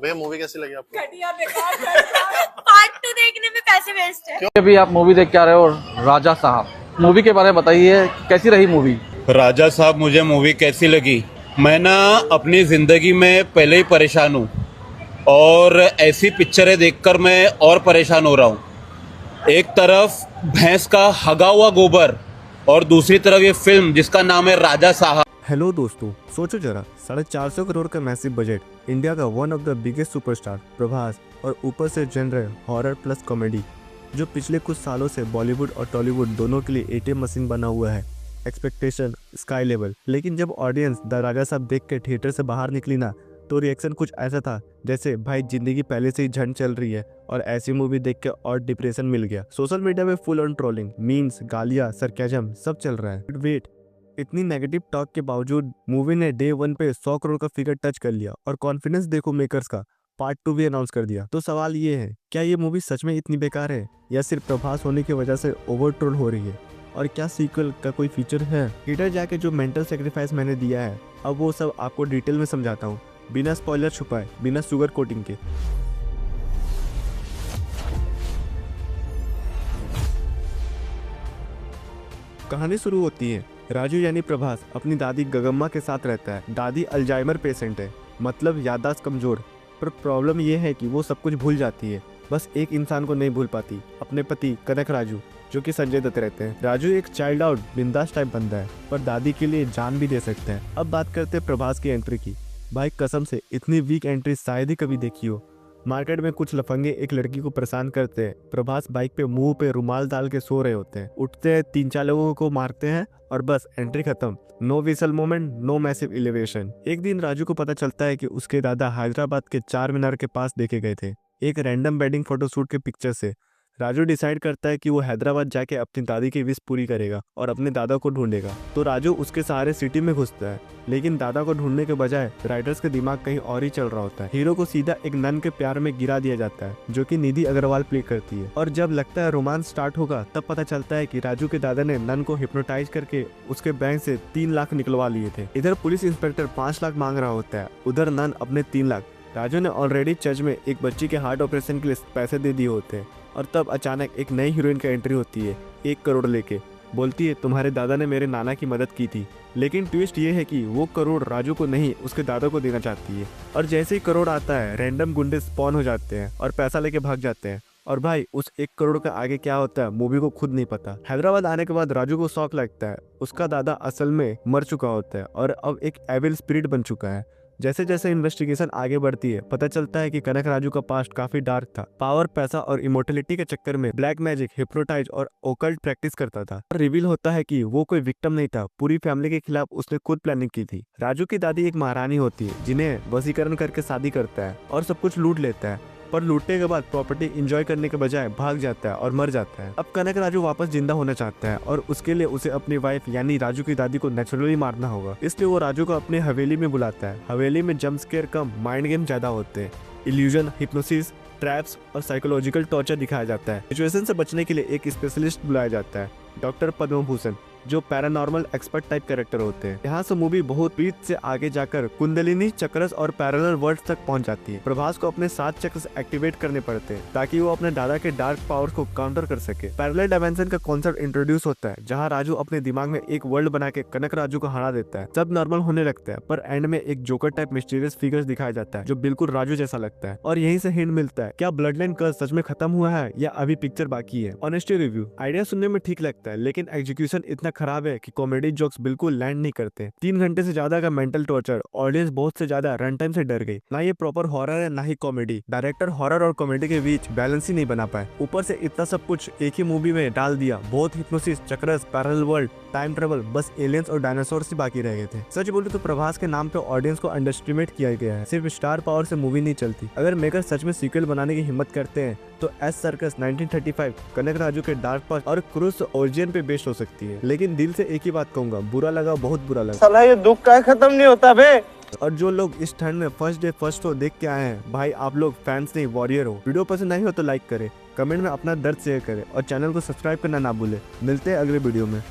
भैया मूवी कैसी लगी आपको? घटिया बेकार पार्ट 2 देखने में पैसे वेस्ट है। अभी आप मूवी देख के आ रहे हो राजा साहब। मूवी के बारे में बताइए, कैसी रही मूवी? राजा साहब, मुझे मूवी कैसी लगी? मैं ना अपनी ज़िंदगी में पहले ही परेशान हूँ और ऐसी पिक्चरें देखकर मैं और परेशान हो रहा हूँ। एक तरफ भैंस का हगा हुआ गोबर और दूसरी तरफ ये फिल्म जिसका नाम है राजा साहब। हेलो दोस्तों, सोचो जरा, 450 करोड़ का मैसिव बजट, इंडिया का one of the biggest superstar Prabhas, और ऊपर से जनरल हॉरर प्लस कॉमेडी, जो पिछले कुछ सालों से बॉलीवुड और टॉलीवुड दोनों के लिए एटीएम मशीन बना हुआ है। Expectation sky level. लेकिन जब ऑडियंस द राजा साहब देख के थिएटर से बाहर निकली ना, तो रिएक्शन कुछ ऐसा था जैसे भाई जिंदगी पहले से ही झंड चल रही है और ऐसी मूवी देख के और डिप्रेशन मिल गया। सोशल मीडिया में फुल ऑन ट्रोलिंग, मीम्स, गालियां, सरकाज़म सब चल रहा है। वेट, इतनी नेगेटिव टॉक के बावजूद मूवी ने डे 1 पे 100 करोड़ का फिगर टच कर लिया और कॉन्फिडेंस देखो मेकर्स का, पार्ट 2 भी अनाउंस कर दिया। तो सवाल ये है, क्या ये मूवी सच में इतनी बेकार है या सिर्फ प्रभास होने की वजह से ओवर ट्रोल हो रही है? और क्या सीक्वल का कोई फीचर है? थिएटर जाके जो मेंटल सेक्रीफाइस मैंने दिया है, अब वो सब आपको डिटेल में समझाता हूँ, बिना स्पॉइलर छुपाए, बिना शुगर कोटिंग के। कहानी शुरू होती है, राजू यानी प्रभास अपनी दादी गगम्मा के साथ रहता है। दादी अल्जाइमर पेशेंट है, मतलब याददाश्त कमजोर। पर प्रॉब्लम यह है कि वो सब कुछ भूल जाती है, बस एक इंसान को नहीं भूल पाती, अपने पति कनक राजू, जो कि संजय दत्त रहते हैं। राजू एक चाइल्ड आउट बिंदास टाइप बंदा है, पर दादी के लिए जान भी दे सकते हैं। अब बात करते हैं प्रभास की एंट्री की। भाई कसम से इतनी वीक एंट्री शायद ही कभी देखी हो। मार्केट में कुछ लफंगे एक लड़की को परेशान करते हैं। प्रभास बाइक पे मुंह पे रुमाल डाल के सो रहे होते हैं, उठते हैं, 3-4 लोगों को मारते हैं और बस एंट्री खत्म। No whistle moment, no massive elevation. एक दिन राजू को पता चलता है कि उसके दादा हैदराबाद के चार मीनार के पास देखे गए थे, एक रैंडम वेडिंग फोटोशूट के पिक्चर से। राजू डिसाइड करता है कि वो हैदराबाद जाके अपनी दादी की विश पूरी करेगा और अपने दादा को ढूंढेगा। तो राजू उसके सहारे सिटी में घुसता है, लेकिन दादा को ढूंढने के बजाय राइटर्स का दिमाग कहीं और ही चल रहा होता है। हीरो को सीधा एक नन के प्यार में गिरा दिया जाता है, जो कि निधि अग्रवाल प्ले करती है। और जब लगता है रोमांस स्टार्ट होगा, तब पता चलता है कि राजू के दादा ने नन को हिप्नोटाइज करके उसके बैंक से 3 लाख निकलवा लिए थे। इधर पुलिस इंस्पेक्टर 5 लाख मांग रहा होता है, उधर नन अपने 3 लाख। राजू ने ऑलरेडी चर्च में एक बच्ची के हार्ट ऑपरेशन के लिए पैसे दे दिए होते हैं, और तब अचानक एक नई हीरोइन का एंट्री होती है 1 करोड़ लेके। बोलती है तुम्हारे दादा ने मेरे नाना की मदद की थी। लेकिन ट्विस्ट ये है कि वो करोड़ राजू को नहीं, उसके दादा को देना चाहती है। और जैसे ही करोड़ आता है, रैंडम गुंडे स्पॉन हो जाते हैं और पैसा लेके भाग जाते हैं। और भाई उस 1 करोड़ का आगे क्या होता है मूवी को खुद नहीं पता। हैदराबाद आने के बाद राजू को शौक लगता है, उसका दादा असल में मर चुका होता है और अब एक एविल स्पिरिट बन चुका है। जैसे जैसे इन्वेस्टिगेशन आगे बढ़ती है, पता चलता है कि कनक राजू का पास्ट काफी डार्क था। पावर, पैसा और इमोर्टलिटी के चक्कर में ब्लैक मैजिक, हिप्नोटाइज और ओकल्ट प्रैक्टिस करता था। और रिवील होता है कि वो कोई विक्टिम नहीं था, पूरी फैमिली के खिलाफ उसने खुद प्लानिंग की थी। राजू की दादी एक महारानी होती है, जिन्हें वशीकरण करके शादी करता है और सब कुछ लूट लेता है। पर लूटने के बाद प्रॉपर्टी एंजॉय करने के बजाय भाग जाता है और मर जाता है। अब कनक राजू वापस जिंदा होना चाहता है और उसके लिए उसे अपनी वाइफ यानी राजू की दादी को नेचुरली मारना होगा। इसलिए वो राजू को अपने हवेली में बुलाता है। हवेली में जंप स्केयर कम माइंड गेम ज्यादा होते हैं। इल्यूजन, हिप्नोसिस, ट्रैप्स और साइकोलॉजिकल टॉर्चर दिखाया जाता है। सिचुएशन से बचने के लिए एक स्पेशलिस्ट बुलाया जाता है, डॉक्टर पद्म भूषण, जो पैरानॉर्मल एक्सपर्ट टाइप कैरेक्टर होते हैं। यहाँ से मूवी बहुत पीठ से आगे जाकर कुंडलिनी, चक्रस और पैरेलल वर्ल्ड तक पहुँच जाती है। प्रभास को अपने 7 चक्रस एक्टिवेट करने पड़ते हैं ताकि वो अपने दादा के डार्क पावर्स को काउंटर कर सके। पैरेलल डायमेंशन का कॉन्सेप्ट इंट्रोड्यूस होता है, जहाँ राजू अपने दिमाग में एक वर्ल्ड बना के कनक राजू को हरा देता है। सब नॉर्मल होने लगता है, पर एंड में एक जोकर टाइप मिस्टीरियस फिगर्स दिखाया जाता है, जो बिल्कुल राजू जैसा लगता है। और यहीं से हिंट मिलता है, क्या ब्लड लाइन कर्स सच में खत्म हुआ है या अभी पिक्चर बाकी है। ऑनेस्टी रिव्यू, आइडिया सुनने में ठीक लगता है, लेकिन एग्जीक्यूशन इतना खराब है कि कॉमेडी जोक्स बिल्कुल लैंड नहीं करते। 3 घंटे से ज्यादा का मेंटल टॉर्चर, ऑडियंस बहुत से ज्यादा रन टाइम से डर गई। ना ये प्रॉपर हॉरर है ना ही कॉमेडी। डायरेक्टर हॉरर और कॉमेडी के बीच बैलेंस ही नहीं बना पाए। ऊपर से इतना सब कुछ एक ही मूवी में डाल दिया। बहुत hypnosis, chakras, parallel world, time travel, बस एलियंस और डायनासोर ही बाकी रह गए थे। सच बोलूं तो प्रभास के नाम पे ऑडियंस को अंडरएस्टिमेट किया गया है। सिर्फ स्टार पावर से मूवी नहीं चलती। अगर मेकर सच में सीक्वल बनाने की हिम्मत करते हैं तो एस सर्कस 1935, कनक राजू के डार्क पास्ट और क्रूस ओरिजिन पे बेस्ड हो सकती है। लेकिन दिल से एक ही बात कहूंगा, बुरा लगा, बहुत बुरा लगा। साला ये दुख का खत्म नहीं होता बे। और जो लोग इस ठंड में फर्स्ट डे फर्स्ट शो देख के आए हैं, भाई आप लोग फैंस नहीं वॉरियर हो। वीडियो पसंद नहीं हो तो लाइक करें, कमेंट में अपना दर्द शेयर करें और चैनल को सब्सक्राइब करना ना भूले। मिलते हैं अगले वीडियो में।